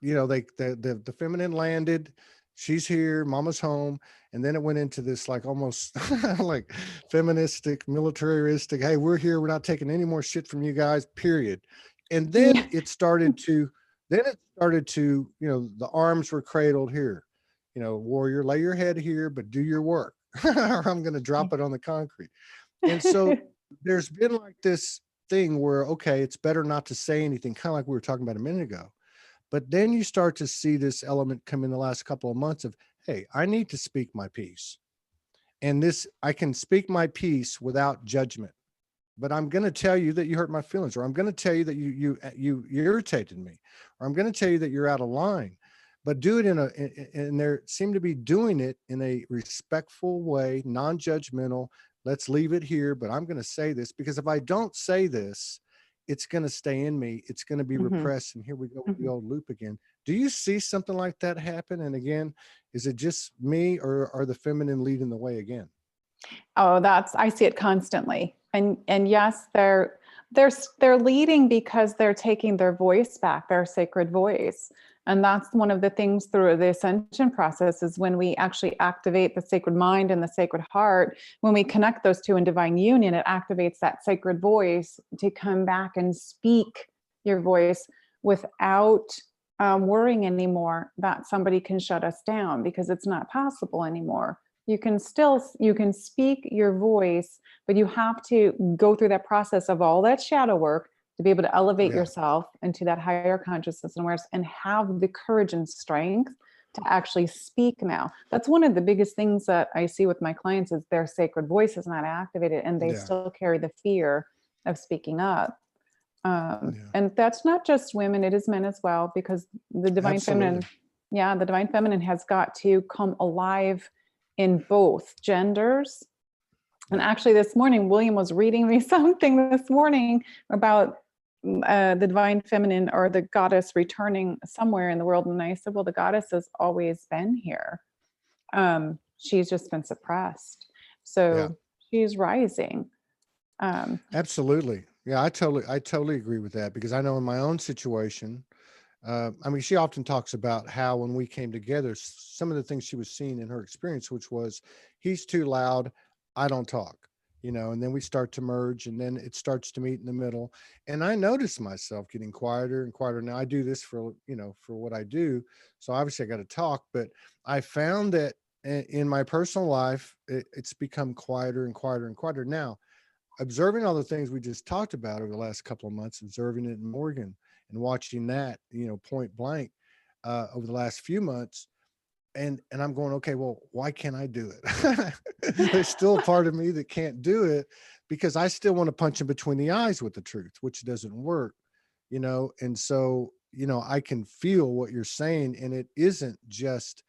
you know, the feminine landed, she's here, mama's home. And then it went into this like almost like feministic, militaristic, hey, we're here, we're not taking any more shit from you guys, period. And then Yeah. it started to, you know, the arms were cradled here, you know, warrior, lay your head here, but do your work or I'm going to drop it on the concrete. And so there's been like this thing where, okay, it's better not to say anything, kind of like we were talking about a minute ago. But then you start to see this element come in the last couple of months of, hey, I need to speak my piece. And this, I can speak my piece without judgment. But I'm going to tell you that you hurt my feelings, or I'm going to tell you that you irritated me, or I'm going to tell you that you're out of line. But do it and there seem to be doing it in a respectful way, non-judgmental. Let's leave it here, but I'm going to say this because if I don't say this, it's going to stay in me. It's going to be Mhm, repressed. And here we go with the mhm. old loop again. Do you see something like that happen? And again, is it just me, or are the feminine leading the way again? Oh, I see it constantly. And yes, they're leading because they're taking their voice back, their sacred voice. And that's one of the things through the ascension process is when we actually activate the sacred mind and the sacred heart, when we connect those two in divine union, it activates that sacred voice to come back and speak your voice without worrying anymore that somebody can shut us down, because it's not possible anymore. You can speak your voice, but you have to go through that process of all that shadow work to be able to elevate Yeah. yourself into that higher consciousness and awareness and have the courage and strength to actually speak now. That's one of the biggest things that I see with my clients is their sacred voice is not activated and they Yeah. still carry the fear of speaking up. Yeah. And that's not just women, it is men as well, because the divine feminine, Absolutely. yeah, the divine feminine has got to come alive in both genders. And actually this morning, William was reading me something this morning about the divine feminine or the goddess returning somewhere in the world. And I said, well, the goddess has always been here. She's just been suppressed. So she's rising. Absolutely. Yeah, I totally agree with that, because I know in my own situation, I mean, she often talks about how when we came together, some of the things she was seeing in her experience, which was, he's too loud, I don't talk, and then we start to merge, and then it starts to meet in the middle. And I noticed myself getting quieter and quieter. Now I do this for what I do. So obviously I got to talk, but I found that in my personal life, it's become quieter and quieter and quieter. Now, observing all the things we just talked about over the last couple of months, observing it in Morgan and watching that, point blank, over the last few months. And I'm going, okay, well, why can't I do it? There's still a part of me that can't do it, because I still want to punch in between the eyes with the truth, which doesn't work, And so, I can feel what you're saying, and it isn't just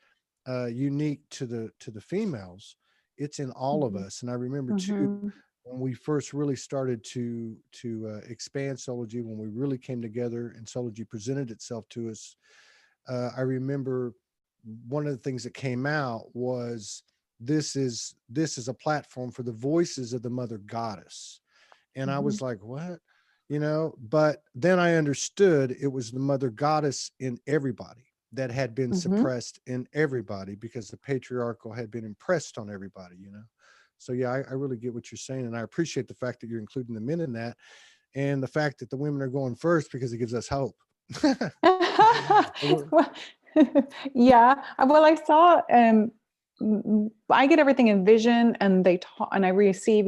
unique to the females. It's in all of us. And I remember too, when we first really started to expand Soulogy, when we really came together and Soulogy presented itself to us, I remember one of the things that came out was, this is a platform for the voices of the mother goddess. And I was like, what? But then I understood it was the mother goddess in everybody that had been suppressed in everybody, because the patriarchal had been impressed on everybody, So yeah, I really get what you're saying. And I appreciate the fact that you're including the men in that, and the fact that the women are going first, because it gives us hope. Yeah. Well, I saw, I get everything in vision, and and I receive,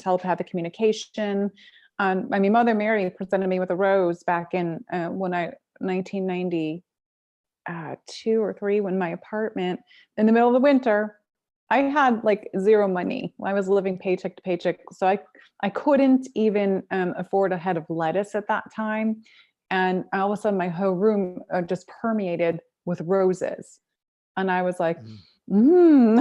telepathic communication. I mean, Mother Mary presented me with a rose back in 1992 or 3, when my apartment, in the middle of the winter, I had like zero money. I was living paycheck to paycheck. So I couldn't even afford a head of lettuce at that time. And all of a sudden my whole room just permeated with roses. And I was like, and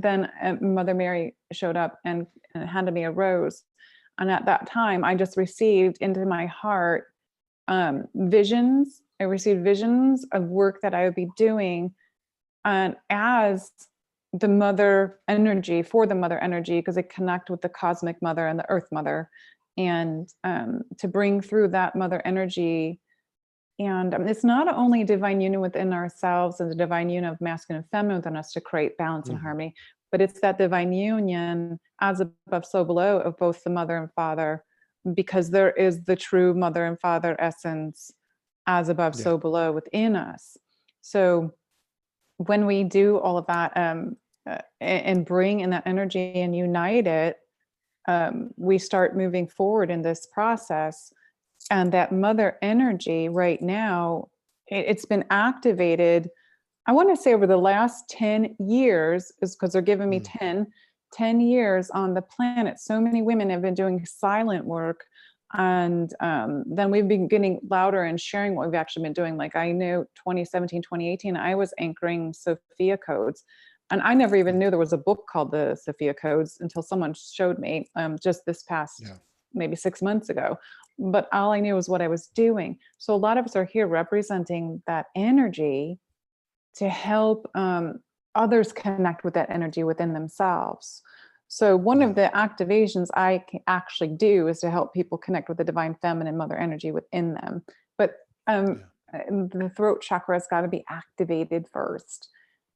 then Mother Mary showed up and handed me a rose. And at that time, I just received into my heart visions. I received visions of work that I would be doing, and as the mother energy, for the mother energy, because I connect with the cosmic mother and the earth mother, and to bring through that mother energy. And it's not only divine union within ourselves and the divine union of masculine and feminine within us to create balance and harmony, but it's that divine union, as above, so below, of both the mother and father, because there is the true mother and father essence, as above, so below, within us. So when we do all of that and bring in that energy and unite it, we start moving forward in this process. And that mother energy right now, it's been activated, I want to say over the last 10 years, is because they're giving me 10 years on the planet. So many women have been doing silent work. And then we've been getting louder and sharing what we've actually been doing. Like I knew 2017, 2018, I was anchoring Sophia codes. And I never even knew there was a book called the Sophia Codes until someone showed me just this past maybe 6 months ago. But all I knew was what I was doing. So a lot of us are here representing that energy to help others connect with that energy within themselves. So one of the activations I can actually do is to help people connect with the divine feminine mother energy within them. But the throat chakra has got to be activated first.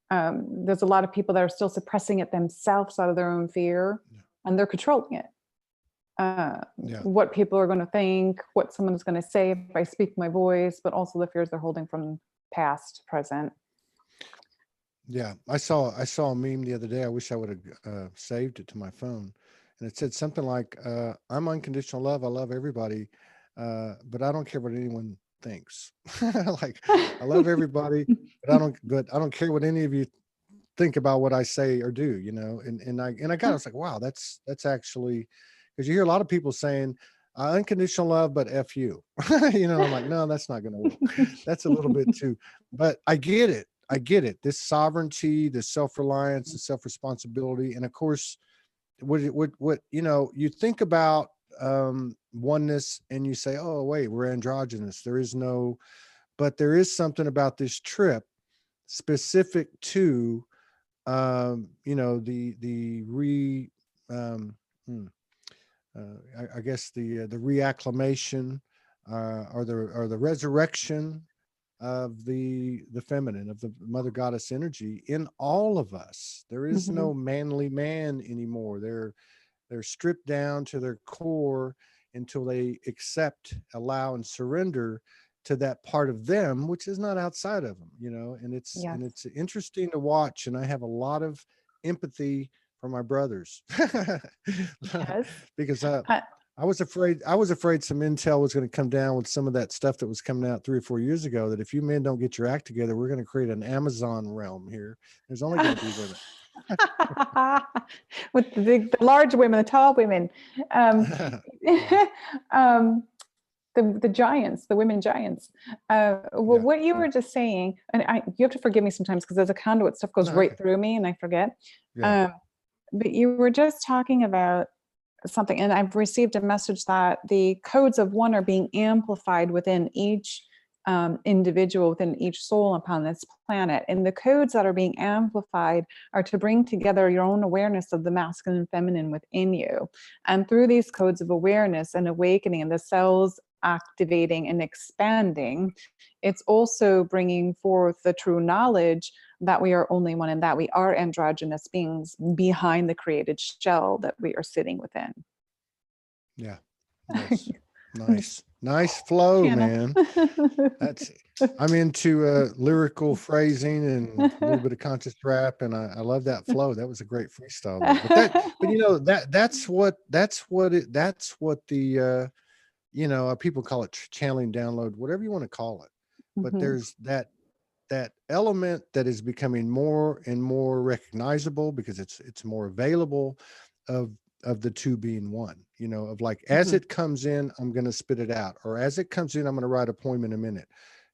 There's a lot of people that are still suppressing it themselves out of their own fear, and they're controlling it. What people are going to think, what someone's going to say if I speak my voice, but also the fears they're holding from past, present. Yeah, I saw a meme the other day. I wish I would have saved it to my phone, and it said something like, "I'm unconditional love. I love everybody, but I don't care what anyone thinks. Like, I love everybody, but I don't care what any of you think about what I say or do. And I I was like, wow, that's actually, because you hear a lot of people saying unconditional love, but F you. I'm like, no, that's not going to work. That's a little bit too, but I get it. I get it. This sovereignty, this self-reliance, the self-responsibility. And of course, what, you know, you think about oneness and you say, oh, wait, we're androgynous. There is no, but there is something about this trip specific to, you know, um, hmm, I guess the reacclimation or the resurrection of the feminine, of the mother goddess energy in all of us. There is no manly man anymore. They're stripped down to their core until they accept, allow, and surrender to that part of them which is not outside of them, you know. And it's interesting to watch, and I have a lot of empathy for my brothers. Yes. Because I was afraid some intel was going to come down with some of that stuff that was coming out 3 or 4 years ago, that if you men don't get your act together, we're going to create an Amazon realm here. There's only going to be women. With the large women, the tall women, the giants, the women giants. Well, what you were just saying, and you have to forgive me sometimes because as a conduit, stuff goes right through me and I forget. But you were just talking about something, and I've received a message that the codes of one are being amplified within each individual, within each soul upon this planet. And the codes that are being amplified are to bring together your own awareness of the masculine and feminine within you. And through these codes of awareness and awakening and the cells activating and expanding, it's also bringing forth the true knowledge that we are only one and that we are androgynous beings behind the created shell that we are sitting within. Yeah. Yes. Nice flow, man. I'm into lyrical phrasing and a little bit of conscious rap, and I love that flow. That was a great freestyle there. But you know, that's what the you know, people call it channeling, download, whatever you want to call it. But there's that element that is becoming more and more recognizable because it's more available of the two being one, you know, of like, as it comes in, I'm going to spit it out, or as it comes in, I'm going to write a poem in a minute,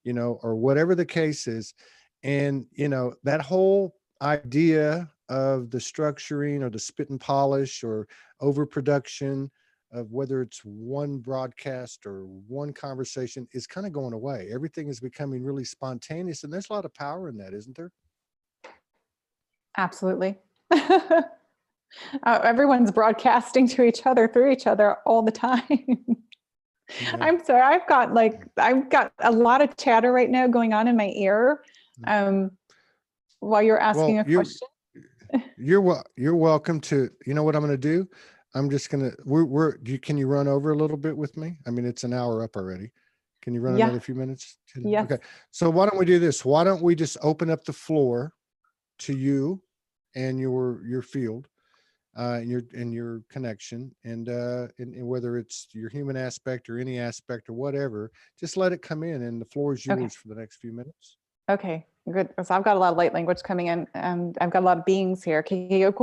you know, or whatever the case is. And, you know, that whole idea of the structuring or the spit and polish or overproduction of whether it's one broadcast or one conversation is kind of going away. Everything is becoming really spontaneous, and there's a lot of power in that, isn't there? Absolutely. Everyone's broadcasting to each other through each other all the time. Yeah. I'm sorry, I've got a lot of chatter right now going on in my ear while you're asking a question. You're welcome to. You know what I'm going to do? I'm just going to, can you run over a little bit with me? I mean, it's an hour up already. Can you run another few minutes? Yes. Okay. So why don't we do this? Why don't we just open up the floor to you and your field, and your connection, and whether it's your human aspect or any aspect or whatever, just let it come in, and the floor is yours for the next few minutes. Okay, good. So I've got a lot of light language coming in, and I've got a lot of beings here. Okay, I'm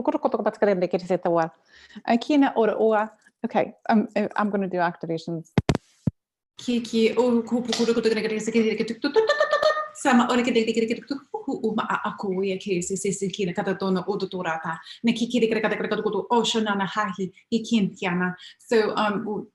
going to do activations. Sama ora que uma aku ia que se kina kata dona odotorata na kikiri kata kata oshana hahi ikintiana. So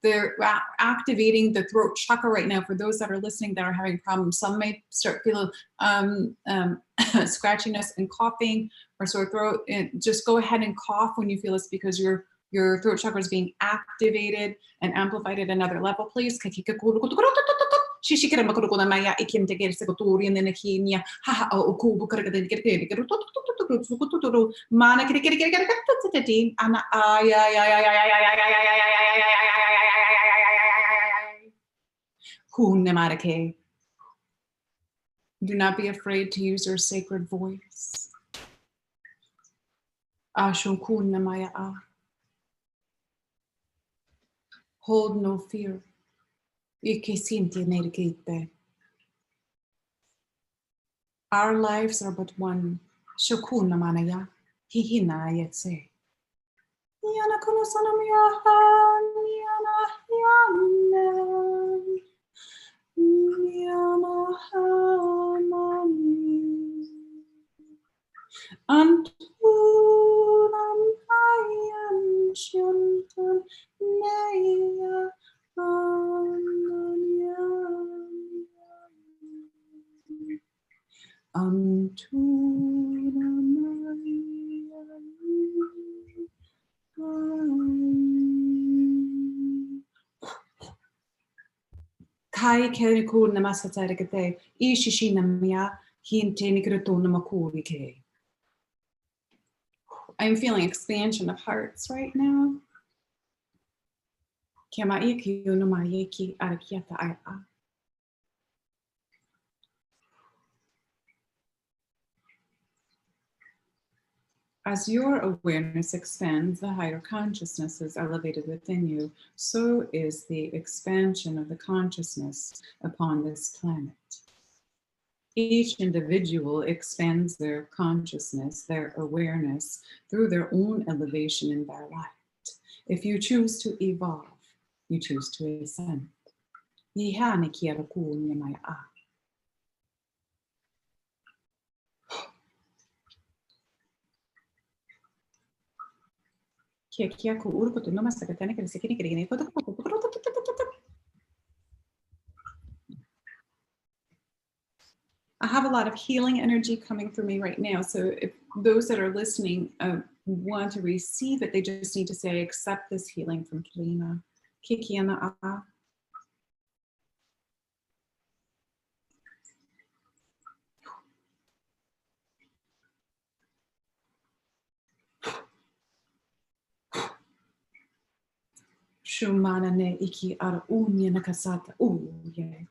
they're activating the throat chakra right now. For those that are listening that are having problems, some may start feeling scratchiness and coughing or sore throat, and just go ahead and cough when you feel this, because your throat chakra is being activated and amplified at another level, please. Shishikara makurukuna maya ikim te gerse kuturi and then a kinia ha o kubu karaka mana kirikiri ana ay. Do not be afraid to use your sacred voice. Hold no fear. Our lives are but one. Shokuna manaya. Hihina yetse. Yana kunosanamya. Yana yana. Yana hamani. Antunam hayam shuntam neya ananyam. Kai kerikun namasatarikate, ishishinamya, hintenikrutunamakuri. I'm feeling expansion of hearts right now. Kemaiki unamayeki arakiata aya. As your awareness expands, the higher consciousness is elevated within you. So is the expansion of the consciousness upon this planet. Each individual expands their consciousness, their awareness, through their own elevation in their light. If you choose to evolve, you choose to ascend. I have a lot of healing energy coming for me right now. So if those that are listening want to receive it, they just need to say, accept this healing from Keleena. Kikiana a. Shumana ne iki ara unya nakasata uye.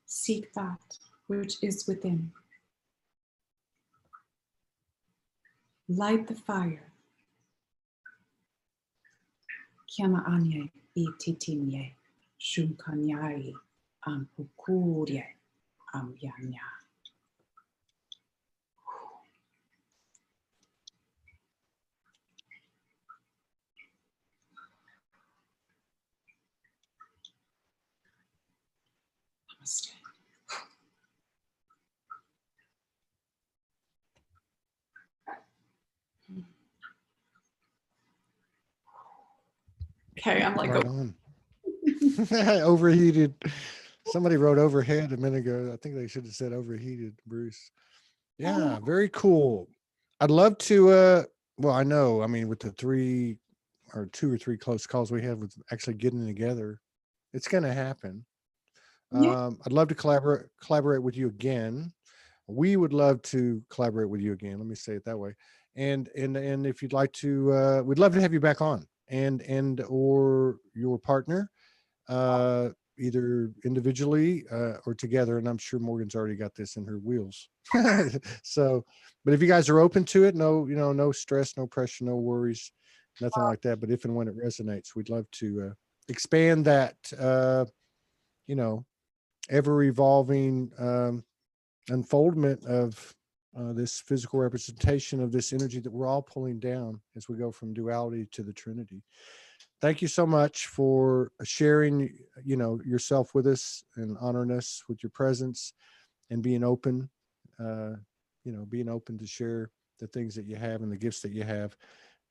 Seek that which is within. Light the fire. Kiama anye ititinye. Shumkanyai ampukurye amyanya. Namaste. Okay, I'm like, Right on. Overheated. Somebody wrote overhead a minute ago. I think they should have said overheated, Bruce. Yeah, very cool. I'd love to, well, I know, I mean, with the 2 or 3 close calls we have with actually getting together, it's going to happen. Yeah. I'd love to collaborate with you again. We would love to collaborate with you again. Let me say it that way. And if you'd like to, we'd love to have you back on, and or your partner, either individually or together. And I'm sure Morgan's already got this in her wheels. So, but if you guys are open to it, no, no stress, no pressure, no worries, nothing like that. But if and when it resonates, we'd love to expand that, ever evolving unfoldment of this physical representation of this energy that we're all pulling down as we go from duality to the Trinity. Thank you so much for sharing, yourself with us and honoring us with your presence and being open, being open to share the things that you have and the gifts that you have.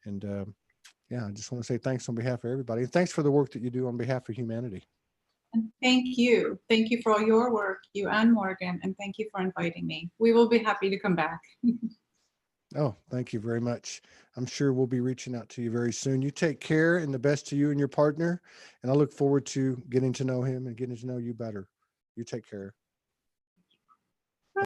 And I just want to say thanks on behalf of everybody. And thanks for the work that you do on behalf of humanity. And thank you. Thank you for all your work, you and Morgan, and thank you for inviting me. We will be happy to come back. Oh, thank you very much. I'm sure we'll be reaching out to you very soon. You take care, and the best to you and your partner. And I look forward to getting to know him and getting to know you better. You take care.